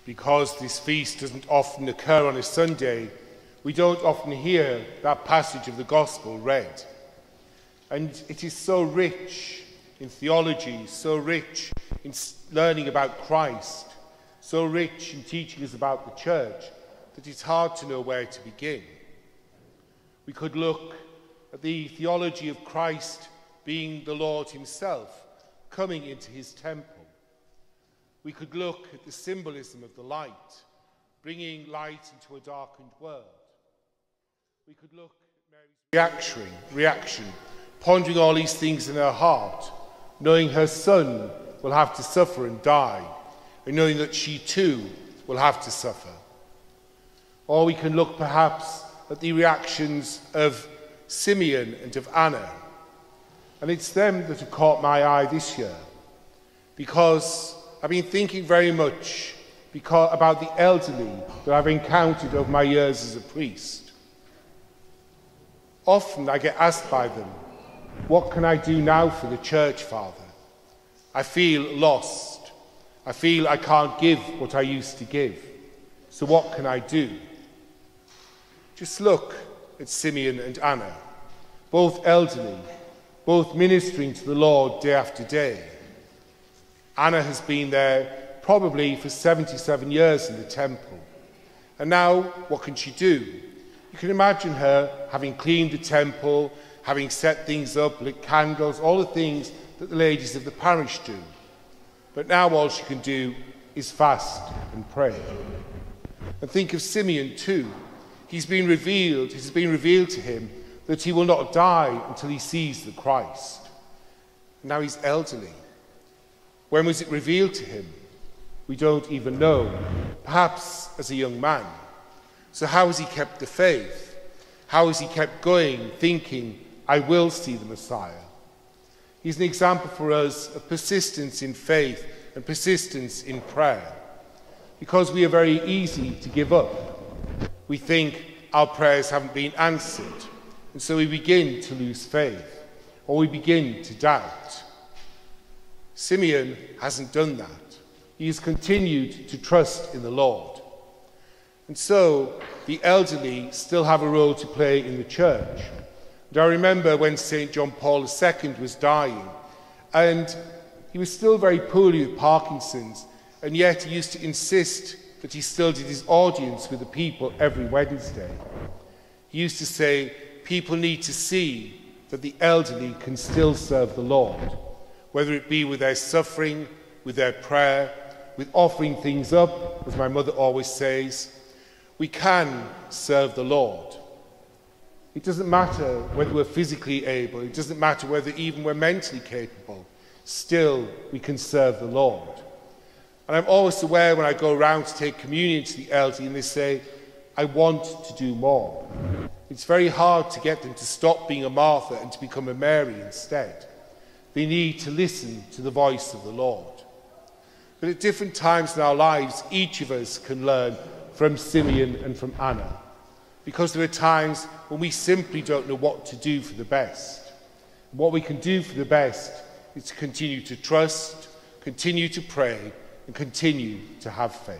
because this feast doesn't often occur on a Sunday, we don't often hear that passage of the Gospel read. And it is so rich in theology, so rich in learning about Christ, so rich in teaching us about the church, that it's hard to know where to begin. We could look at the theology of Christ being the Lord himself, coming into his temple. We could look at the symbolism of the light, bringing light into a darkened world. We could look at Mary's reaction, pondering all these things in her heart, knowing her son will have to suffer and die, and knowing that she too will have to suffer. Or we can look perhaps at the reactions of Simeon and of Anna. And it's them that have caught my eye this year, because I've been thinking very much about the elderly that I've encountered over my years as a priest. Often I get asked by them, what can I do now for the church, Father? I feel lost. I feel I can't give what I used to give. So what can I do? Just look at Simeon and Anna, both elderly, both ministering to the Lord day after day. Anna has been there probably for 77 years in the temple. And now, what can she do? You can imagine her having cleaned the temple, having set things up, lit candles, all the things that the ladies of the parish do. But now all she can do is fast and pray. And think of Simeon too. It has been revealed to him that he will not die until he sees the Christ. And now he's elderly. When was it revealed to him? We don't even know. Perhaps as a young man. So how has he kept the faith? How has he kept going, thinking, I will see the Messiah? He's an example for us of persistence in faith and persistence in prayer. Because we are very easy to give up. We think our prayers haven't been answered. And so we begin to lose faith. Or we begin to doubt. Simeon hasn't done that. He has continued to trust in the Lord. And so the elderly still have a role to play in the church. And I remember when St. John Paul II was dying, and he was still very poorly with Parkinson's, and yet he used to insist that he still did his audience with the people every Wednesday. He used to say, people need to see that the elderly can still serve the Lord, whether it be with their suffering, with their prayer, with offering things up, as my mother always says. We can serve the Lord. It doesn't matter whether we're physically able, it doesn't matter whether even we're mentally capable, still we can serve the Lord. And I'm always aware when I go around to take communion to the elderly and they say, I want to do more. It's very hard to get them to stop being a Martha and to become a Mary instead. They need to listen to the voice of the Lord. But at different times in our lives, each of us can learn from Simeon and from Anna. Because there are times when we simply don't know what to do for the best. And what we can do for the best is to continue to trust, continue to pray, and continue to have faith.